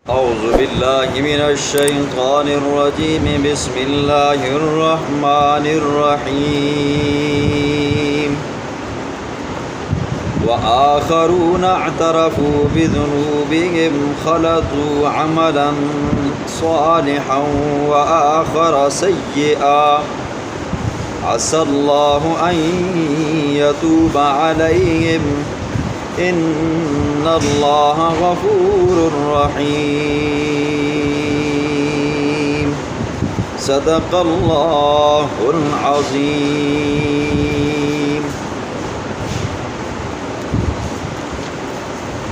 اعوذ باللہ من الشیطان الرجیم بسم اللہ الرحمن الرحیم وآخرون اعترفوا بذنوبهم خلطوا عملا صالحا وآخر سیئا عسى الله أن يتوب عليهم ان اللہ غفور رحیم صدق اللہ العظیم۔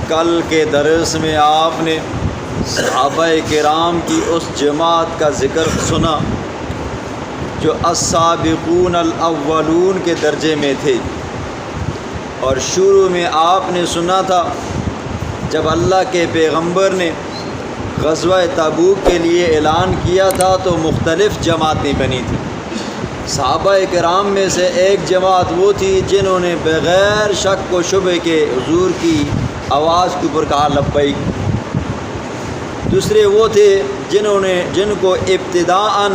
کل کے درس میں آپ نے صحابہ کرام کی اس جماعت کا ذکر سنا جو السابقون الاولون کے درجے میں تھے، اور شروع میں آپ نے سنا تھا جب اللہ کے پیغمبر نے غزوہ تبوک کے لیے اعلان کیا تھا تو مختلف جماعتیں بنی تھیں۔ صحابہ کرام میں سے ایک جماعت وہ تھی جنہوں نے بغیر شک و شبہ کے حضور کی آواز کے اوپر کہا لبیک۔ دوسرے وہ تھے جن کو ابتداءً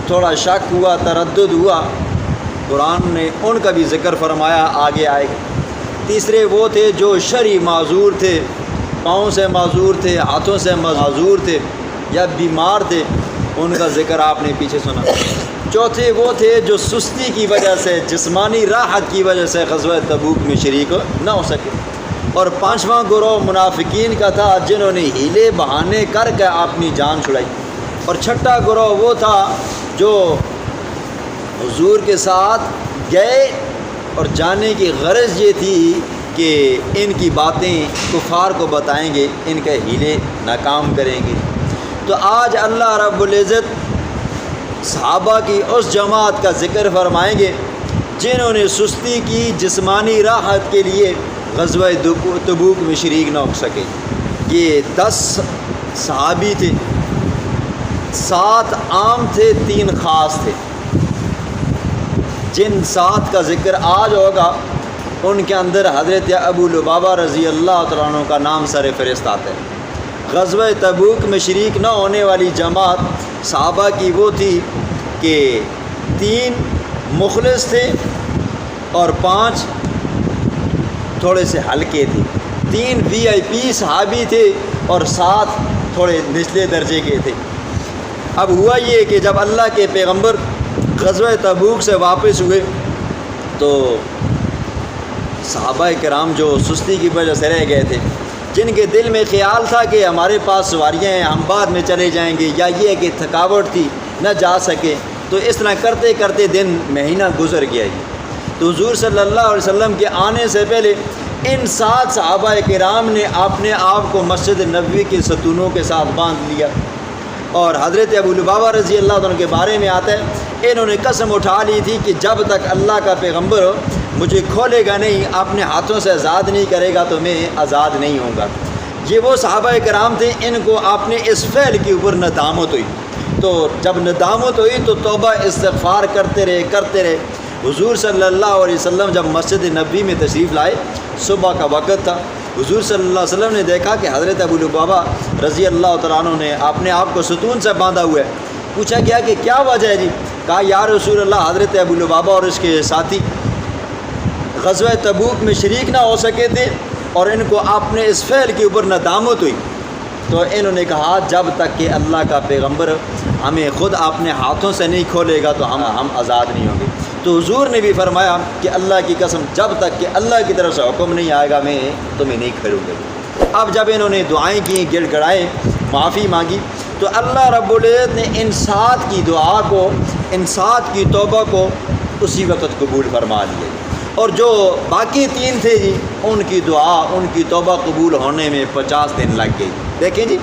تھوڑا شک ہوا، تردد ہوا، قرآن نے ان کا بھی ذکر فرمایا، آگے آئے گا۔ تیسرے وہ تھے جو شرعی معذور تھے، پاؤں سے معذور تھے، ہاتھوں سے معذور تھے یا بیمار تھے، ان کا ذکر آپ نے پیچھے سنا۔ چوتھے وہ تھے جو سستی کی وجہ سے، جسمانی راحت کی وجہ سے غزوہ تبوک میں شریک نہ ہو سکے۔ اور پانچواں گروہ منافقین کا تھا جنہوں نے ہیلے بہانے کر کے اپنی جان چھڑائی۔ اور چھٹا گروہ وہ تھا جو حضور کے ساتھ گئے اور جانے کی غرض یہ تھی کہ ان کی باتیں کفار کو بتائیں گے، ان کے ہیلے ناکام کریں گے۔ تو آج اللہ رب العزت صحابہ کی اس جماعت کا ذکر فرمائیں گے جنہوں نے سستی کی، جسمانی راحت کے لیے غزوہ تبوک میں شریک نہ ہو سکے۔ یہ 10 صحابی تھے، 7 عام تھے، 3 خاص تھے۔ جن 7 کا ذکر آج ہوگا ان کے اندر حضرت ابو لبابہ رضی اللہ تعالیٰ عنہ کا نام سر فہرست آتا ہے۔ غزوہ تبوک میں شریک نہ ہونے والی جماعت صحابہ کی وہ تھی کہ 3 مخلص تھے اور 5 تھوڑے سے ہلکے تھے، 3 VIP صحابی تھے اور 7 تھوڑے نچلے درجے کے تھے۔ اب ہوا یہ کہ جب اللہ کے پیغمبر غزوہ تبوک سے واپس ہوئے تو صحابہ کرام جو سستی کی وجہ سے رہ گئے تھے، جن کے دل میں خیال تھا کہ ہمارے پاس سواریاں ہیں، ہم بعد میں چلے جائیں گے، یا یہ کہ تھکاوٹ تھی نہ جا سکے، تو اس طرح کرتے کرتے دن مہینہ گزر گیا۔ تو حضور صلی اللہ علیہ وسلم کے آنے سے پہلے ان 7 صحابہ کرام نے اپنے آپ کو مسجد نبوی کے ستونوں کے ساتھ باندھ لیا۔ اور حضرت ابو لبابہ رضی اللہ عنہ کے بارے میں آتا ہے، انہوں نے قسم اٹھا لی تھی کہ جب تک اللہ کا پیغمبر مجھے کھولے گا نہیں، اپنے ہاتھوں سے آزاد نہیں کرے گا تو میں آزاد نہیں ہوں گا۔ یہ وہ صحابہ کرام تھے، ان کو آپ نے اس فعل کے اوپر ندامت ہوئی۔ تو جب ندامت ہوئی تو توبہ استغفار کرتے رہے۔ حضور صلی اللہ علیہ وسلم جب مسجد نبوی میں تشریف لائے، صبح کا وقت تھا، حضور صلی اللہ علیہ وسلم نے دیکھا کہ حضرت ابو لبابہ رضی اللہ تعالیٰ عنہ نے اپنے آپ کو ستون سے باندھا ہوا ہے۔ پوچھا گیا کہ کیا وجہ ہے جی؟ کہا یا رسول اللہ، حضرت ابو لبابہ اور اس کے ساتھی غزوہ تبوک میں شریک نہ ہو سکے تھے اور ان کو اپنے اس فعل کے اوپر ندامت ہوئی۔ تو انہوں نے کہا جب تک کہ اللہ کا پیغمبر ہمیں خود اپنے ہاتھوں سے نہیں کھولے گا تو ہم آزاد نہیں ہوں گے۔ تو حضور نے بھی فرمایا کہ اللہ کی قسم جب تک کہ اللہ کی طرف سے حکم نہیں آئے گا میں تمہیں نہیں کھولوں گا۔ اب جب انہوں نے دعائیں کی، گڑ گڑائے، معافی مانگی، تو اللہ رب العزت نے ان 7 کی دعا کو، ان 7 کی توبہ کو اسی وقت قبول فرما لیا۔ اور جو باقی 3 تھے جی، ان کی دعا، ان کی توبہ قبول ہونے میں 50 دن لگ گئے۔ دیکھیں جی،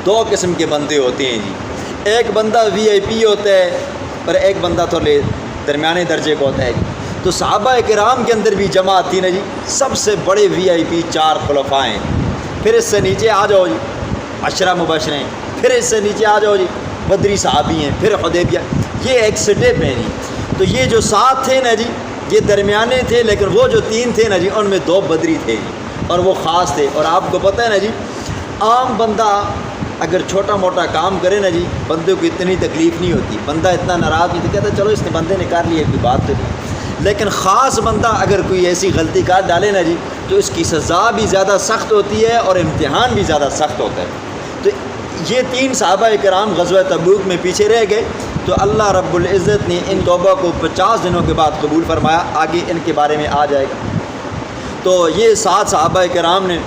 2 قسم کے بندے ہوتے ہیں جی، ایک بندہ VIP ہوتا ہے اور ایک بندہ تھوڑے درمیانے درجے کا ہوتا ہے جی۔ تو صحابہ کرام کے اندر بھی جماعت تھی نا جی، سب سے بڑے VIP 4 خلفاء ہیں، پھر اس سے نیچے آ جاؤ جی 10 مبشر ہیں، پھر اس سے نیچے آ جاؤ جی بدری صحابی ہیں، پھر حدیبیہ، یہ ایک سٹیپ ہے جی۔ تو یہ جو 7 تھے نا جی، یہ درمیانے تھے، لیکن وہ جو 3 تھے نا جی، ان میں 2 بدری تھے جی، اور وہ خاص تھے۔ اور آپ کو پتہ ہے نا جی، عام بندہ اگر چھوٹا موٹا کام کرے نا جی، بندے کو اتنی تکلیف نہیں ہوتی، بندہ اتنا ناراض نہیں تو کہتا چلو اس نے بندے نے کر لی ہے، کوئی بات تو نہیں۔ لیکن خاص بندہ اگر کوئی ایسی غلطی کر ڈالے نا جی، تو اس کی سزا بھی زیادہ سخت ہوتی ہے اور امتحان بھی زیادہ سخت ہوتا ہے۔ تو یہ 3 صحابہ کرام غزوہ تبوک میں پیچھے رہ گئے، تو اللہ رب العزت نے ان توبہ کو 50 دنوں کے بعد قبول فرمایا۔ آگے ان کے بارے میں آ جائے گا۔ تو یہ 7 صحابہ کرام نے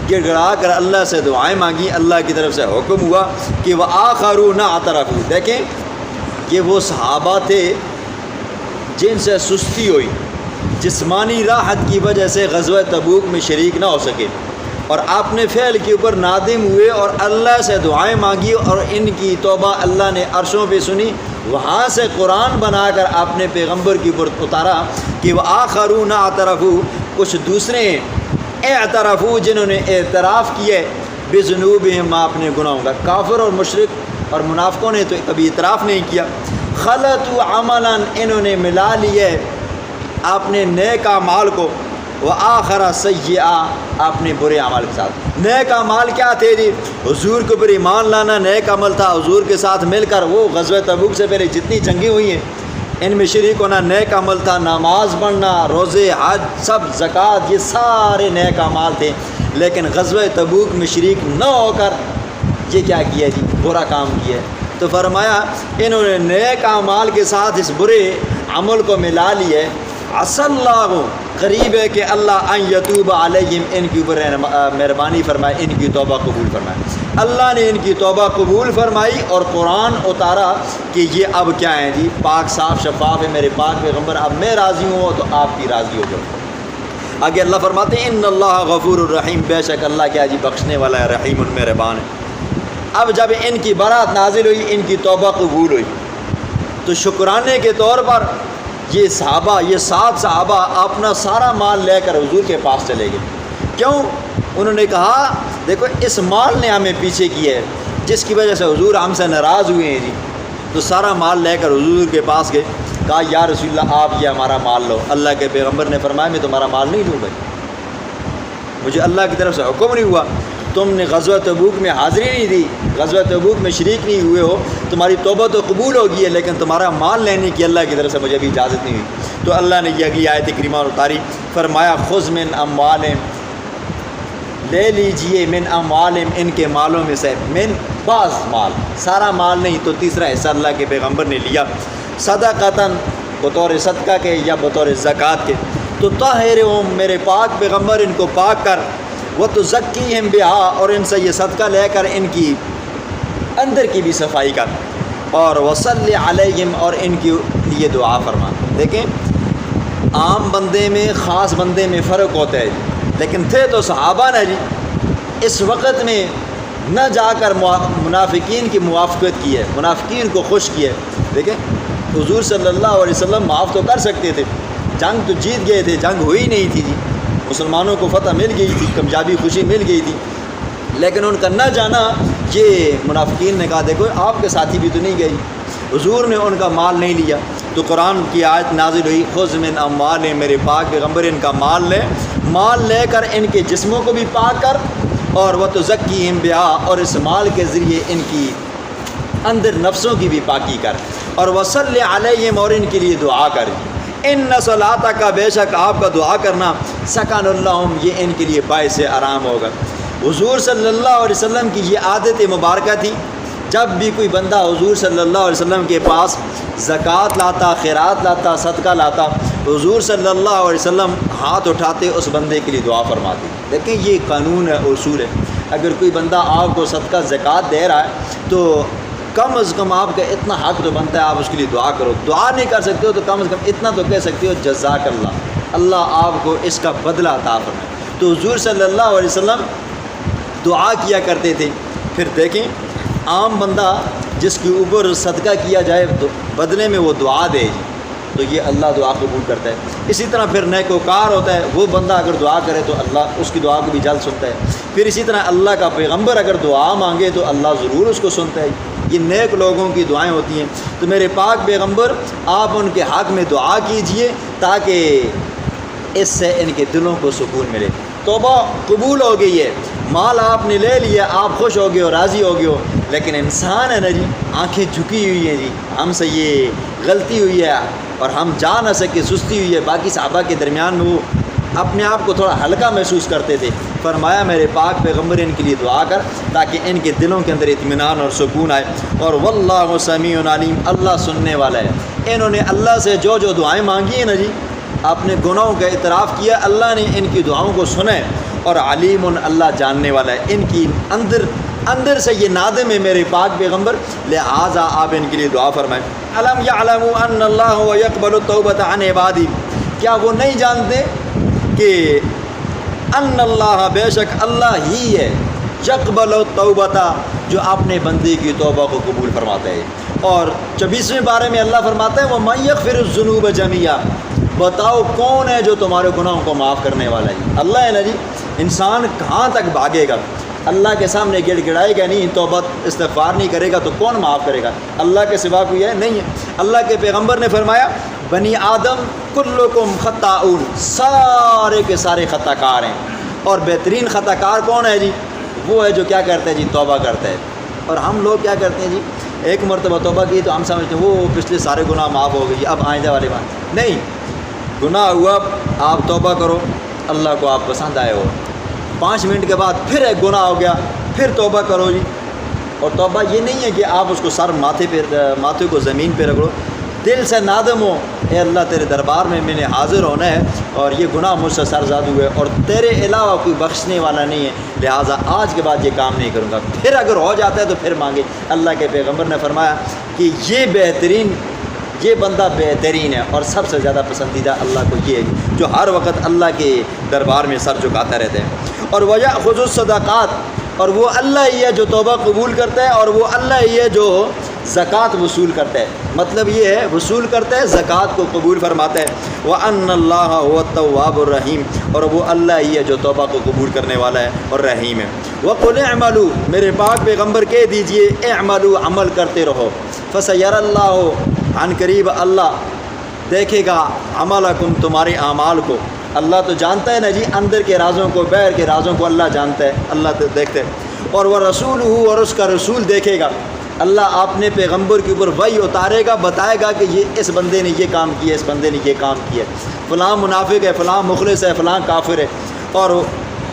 گڑ گڑا کر اللہ سے دعائیں مانگی، اللہ کی طرف سے حکم ہوا کہ وآخرون اعترفوا۔ دیکھیں یہ وہ صحابہ تھے جن سے سستی ہوئی، جسمانی راحت کی وجہ سے غزوہ تبوک میں شریک نہ ہو سکے، اور اپنے فعل کے اوپر نادم ہوئے اور اللہ سے دعائیں مانگی، اور ان کی توبہ اللہ نے عرشوں پہ سنی۔ وہاں سے قرآن بنا کر اپنے پیغمبر کے اوپر اتارا کہ وآخرون اعترفوا، کچھ دوسرے اعترفوا جنہوں نے اعتراف کیا بذنوبہم اپنے گناہوں کا۔ کافر اور مشرک اور منافقوں نے تو کبھی اعتراف نہیں کیا۔ خلطوا عملا، انہوں نے ملا لیے اپنے نیک اعمال کو، وآخر سیئا، اپنے برے اعمال کے ساتھ۔ نیک اعمال کیا تھے جی؟ حضور کے اوپر ایمان لانا نیک عمل تھا، حضور کے ساتھ مل کر وہ غزوہ تبوک سے پہلے جتنی جنگیں ہوئی ہیں ان میں شریک ہونا نیک عمل تھا، نماز پڑھنا، روزے، حج، سب، زکوٰۃ، یہ سارے نیک اعمال تھے۔ لیکن غزوہ تبوک میں شریک نہ ہو کر یہ کیا کیا جی؟ برا کام کیا۔ تو فرمایا انہوں نے نیک اعمال کے ساتھ اس برے عمل کو ملا لیا ہے۔ عسى اللہ، قریب ہے کہ اللہ ان یتوب علیہم، ان کے اوپر مہربانی فرمائے، ان کی توبہ قبول فرمائے۔ اللہ نے ان کی توبہ قبول فرمائی اور قرآن اتارا کہ یہ اب کیا ہیں جی؟ پاک صاف شفاف ہے میرے پاک پیغمبر، اب میں راضی ہوں تو آپ بھی راضی ہو جاؤ۔ آگے اللہ فرماتے ہیں ان اللہ غفور الرحیم، بے شک اللہ کیا جی؟ بخشنے والا ہے، رحیم مہربان ہے۔ اب جب ان کی برات نازل ہوئی، ان کی توبہ قبول ہوئی، تو شکرانے کے طور پر یہ صحابہ، یہ 7 صحابہ اپنا سارا مال لے کر حضور کے پاس چلے گئے۔ کیوں؟ انہوں نے کہا دیکھو اس مال نے ہمیں پیچھے کیا ہے، جس کی وجہ سے حضور ہم سے ناراض ہوئے ہیں جی۔ تو سارا مال لے کر حضور کے پاس گئے، کہا یا رسول اللہ آپ یہ ہمارا مال لو۔ اللہ کے پیغمبر نے فرمایا میں تمہارا مال نہیں لوں گا، مجھے اللہ کی طرف سے حکم نہیں ہوا، تم نے غزوہ تبوک میں حاضری نہیں دی، غزوہ تبوک میں شریک نہیں ہوئے ہو، تمہاری توبہ تو قبول ہوگی ہے لیکن تمہارا مال لینے کی اللہ کی طرف سے مجھے بھی اجازت نہیں ہوئی۔ تو اللہ نے یہ اگلی آیت کریمہ اتاری، فرمایا خذ من اموالہم، لے لیجئے، من اموالہم، ان کے مالوں میں سے، من بعض مال، سارا مال نہیں تو تیسرا حصہ اللہ کے پیغمبر نے لیا، صدقۃ، بطور صدقہ کے یا بطور زکوٰۃ کے، تو طاہرہم، میرے پاک پیغمبر ان کو پاک کر، وتزکیہم بہا، اور ان سے یہ صدقہ لے کر ان کی اندر کی بھی صفائی کر، اور وصلی علیہم، اور ان کی لیے دعا فرما۔ دیکھیں عام بندے میں خاص بندے میں فرق ہوتا ہے، لیکن تھے تو صحابہ نا جی، اس وقت میں نہ جا کر منافقین کی موافقت کی ہے، منافقین کو خوش کیا ہے۔ دیکھیں حضور صلی اللہ علیہ وسلم معاف تو کر سکتے تھے، جنگ تو جیت گئے تھے، جنگ ہوئی نہیں تھی جی، مسلمانوں کو فتح مل گئی تھی، کامیابی خوشی مل گئی تھی، لیکن ان کا نہ جانا، یہ منافقین نے کہا دیکھو آپ کے ساتھی بھی تو نہیں گئی، حضور نے ان کا مال نہیں لیا۔ تو قرآن کی آیت نازل ہوئی خذ من اموالہم، میرے پاک پیغمبر ان کا مال لے کر ان کے جسموں کو بھی پاک کر، اور وتزکیہم بہا، اور اس مال کے ذریعے ان کی اندر نفسوں کی بھی پاکی کر، اور وصلی علیہم، اور ان کے لیے دعا کر۔ ان صلاتک، بے شک آپ کا دعا کرنا، سکن لہم، یہ ان کے لیے باعث آرام ہوگا۔ حضور صلی اللہ علیہ وسلم کی یہ عادت مبارکہ تھی، جب بھی کوئی بندہ حضور صلی اللہ علیہ وسلم کے پاس زکوٰۃ لاتا، خیرات لاتا، صدقہ لاتا، حضور صلی اللہ علیہ وسلم ہاتھ اٹھاتے اس بندے کے لیے دعا فرماتے۔ دیکھیں یہ قانون ہے، اصول ہے، اگر کوئی بندہ آپ کو صدقہ زکوٰۃ دے رہا ہے تو کم از کم آپ کا اتنا حق تو بنتا ہے آپ اس کے لیے دعا کرو۔ دعا نہیں کر سکتے ہو تو کم از کم اتنا تو کہہ سکتے ہو جزاک اللہ، اللہ آپ کو اس کا بدلہ عطا فرمائے۔ تو حضور صلی اللہ علیہ وسلم دعا کیا کرتے تھے۔ پھر دیکھیں عام بندہ جس کے اوپر صدقہ کیا جائے تو بدلے میں وہ دعا دے تو یہ اللہ دعا قبول کرتا ہے۔ اسی طرح پھر نیکوکار ہوتا ہے، وہ بندہ اگر دعا کرے تو اللہ اس کی دعا کو بھی جلد سنتا ہے۔ پھر اسی طرح اللہ کا پیغمبر اگر دعا مانگے تو اللہ ضرور اس کو سنتا ہے۔ یہ نیک لوگوں کی دعائیں ہوتی ہیں۔ تو میرے پاک پیغمبر آپ ان کے حق میں دعا کیجئے تاکہ اس سے ان کے دلوں کو سکون ملے۔ توبہ قبول ہو گئی ہے، مال آپ نے لے لیا، آپ خوش ہو گئے ہو، راضی ہو گئے ہو، لیکن انسان ہے نا جی، آنکھیں جھکی ہوئی ہیں جی، ہم سے یہ غلطی ہوئی ہے اور ہم جا نہ سکے، سستی ہوئی ہے۔ باقی صحابہ کے درمیان میں وہ اپنے آپ کو تھوڑا ہلکا محسوس کرتے تھے۔ فرمایا میرے پاک پیغمبر ان کے لیے دعا کر تاکہ ان کے دلوں کے اندر اطمینان اور سکون آئے۔ اور واللہ سمیع علیم، اللہ سننے والا ہے۔ انہوں نے اللہ سے جو جو دعائیں مانگی ہیں نا جی، اپنے گناہوں کا اعتراف کیا، اللہ نے ان کی دعاؤں کو سنا ہے، اور علیم، اللہ جاننے والا ہے۔ ان کی اندر سے یہ نادم ہے میرے پاک پیغمبر، لہٰذا آپ ان کے لیے دعا فرمائیں۔ الم یعلموا ان اللہ یقبل التوبۃ عن عبادہ، کیا وہ نہیں جانتے کہ ان اللہ، بے شک اللہ ہی ہے، یقبل التوبۃ، جو اپنے بندے کی توبہ کو قبول فرماتا ہے۔ اور 24ویں بارے میں اللہ فرماتا ہے وَمَن يَغْفِرُ الذُّنُوبَ جَمِيعًا، بتاؤ کون ہے جو تمہارے گناہوں کو معاف کرنے والا ہے؟ اللہ ہے نا جی۔ انسان کہاں تک بھاگے گا؟ اللہ کے سامنے گڑ گڑائے گا نہیں، توبہ استغفار نہیں کرے گا تو کون معاف کرے گا؟ اللہ کے سوا کوئی ہے نہیں ہے۔ اللہ کے پیغمبر نے فرمایا بنی آدم کلکم خطاؤن، سارے کے سارے خطا کار ہیں، اور بہترین خطا کار کون ہے جی؟ وہ ہے جو کیا کرتا ہے جی؟ توبہ کرتا ہے۔ اور ہم لوگ کیا کرتے ہیں جی؟ ایک مرتبہ توبہ کی تو ہم سمجھتے ہیں وہ پچھلے سارے گناہ معاف ہو گئی، اب آئندہ والی بات نہیں۔ گناہ ہوا، آپ توبہ کرو، اللہ کو آپ پسند آئے ہو، 5 منٹ کے بعد پھر ایک گناہ ہو گیا، پھر توبہ کرو جی۔ اور توبہ یہ نہیں ہے کہ آپ اس کو سر ماتھے کو زمین پہ رگڑو، دل سے نادم ہو، اے اللہ تیرے دربار میں نے حاضر ہونا ہے اور یہ گناہ مجھ سے سرزاد ہوئے اور تیرے علاوہ کوئی بخشنے والا نہیں ہے، لہٰذا آج کے بعد یہ کام نہیں کروں گا۔ پھر اگر ہو جاتا ہے تو پھر مانگے۔ اللہ کے پیغمبر نے فرمایا کہ یہ بندہ بہترین ہے اور سب سے زیادہ پسندیدہ اللہ کو یہ ہے جو ہر وقت اللہ کے دربار میں سر جھکاتا رہتا ہے۔ اور وَيَأْخُذُ الصَّدَقَاتِ، اور وہ اللہ ہی ہے جو توبہ قبول کرتا ہے، اور وہ اللہ ہی ہے جو زکوٰۃ وصول کرتا ہے۔ مطلب یہ ہے وصول کرتا ہے، زکوٰۃ کو قبول فرماتا ہے۔ وَأَنَّ اللَّهَ هُوَ التَّوَّابُ الرَّحِيمُ، اور وہ اللہ ہی ہے جو توبہ کو قبول کرنے والا ہے اور رحیم ہے۔ وَقُلِ اعْمَلُوا، میرے پاک پیغمبر کہہ دیجئے اعملوا، عمل کرتے رہو، فَسَيَرَى اللَّهُ، عن قریب اللہ دیکھے گا عملکم، تمہارے اعمال کو۔ اللہ تو جانتا ہے نا جی، اندر کے رازوں کو، باہر کے رازوں کو اللہ جانتا ہے، اللہ تو دیکھتے ہے۔ اور وہ رسولہ، اور اس کا رسول دیکھے گا، اللہ اپنے پیغمبر کے اوپر وحی اتارے گا، بتائے گا کہ یہ اس بندے نے یہ کام کیا، اس بندے نے یہ کام کیا، فلاں منافق ہے، فلاں مخلص ہے، فلاں کافر ہے۔ اور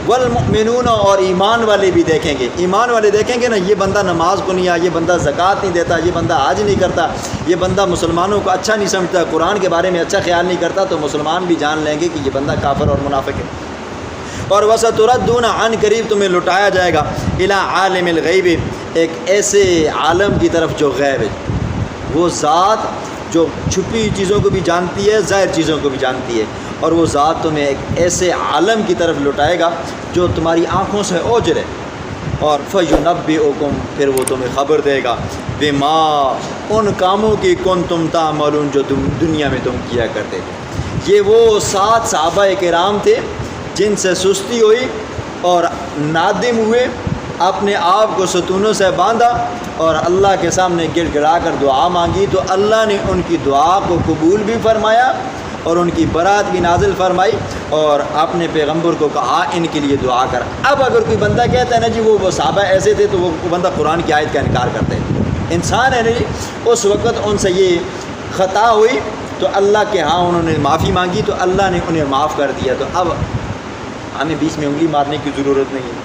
والمؤمنون، اور ایمان والے بھی دیکھیں گے، ایمان والے دیکھیں گے نا، یہ بندہ نماز کو نہیں آیا، یہ بندہ زکوٰۃ نہیں دیتا، یہ بندہ حج نہیں کرتا، یہ بندہ مسلمانوں کو اچھا نہیں سمجھتا، قرآن کے بارے میں اچھا خیال نہیں کرتا، تو مسلمان بھی جان لیں گے کہ یہ بندہ کافر اور منافق ہے۔ اور وَسَتُرَدُّونَ، عن قریب تمہیں لٹایا جائے گا، اِلیٰ عالم الغیب، ایک ایسے عالم کی طرف جو غیب ہے، وہ ذات جو چھپی چیزوں کو بھی جانتی ہے، ظاہر چیزوں کو بھی جانتی ہے، اور وہ ذات تمہیں ایک ایسے عالم کی طرف لٹائے گا جو تمہاری آنکھوں سے اوجھل ہے۔ اور فَيُنَبِّئُكُم، پھر وہ تمہیں خبر دے گا، بِمَا، ان کاموں کی کنتم تعملون، جو تم دنیا میں تم کیا کرتے تھے۔ یہ وہ 7 صحابہ کرام تھے جن سے سستی ہوئی اور نادم ہوئے، اپنے آپ کو ستونوں سے باندھا اور اللہ کے سامنے گڑ گڑا کر دعا مانگی، تو اللہ نے ان کی دعا کو قبول بھی فرمایا اور ان کی برات بھی نازل فرمائی، اور اپنے پیغمبر کو کہا ان کے لیے دعا کر۔ اب اگر کوئی بندہ کہتا ہے نا جی وہ صحابہ ایسے تھے، تو وہ بندہ قرآن کی آیت کا انکار کرتا ہے۔ انسان ہے نا جی، اس وقت ان سے یہ خطا ہوئی تو اللہ کے ہاں انہوں نے معافی مانگی، تو اللہ نے انہیں معاف کر دیا، تو اب ہمیں بیچ میں انگلی مارنے کی ضرورت نہیں ہے۔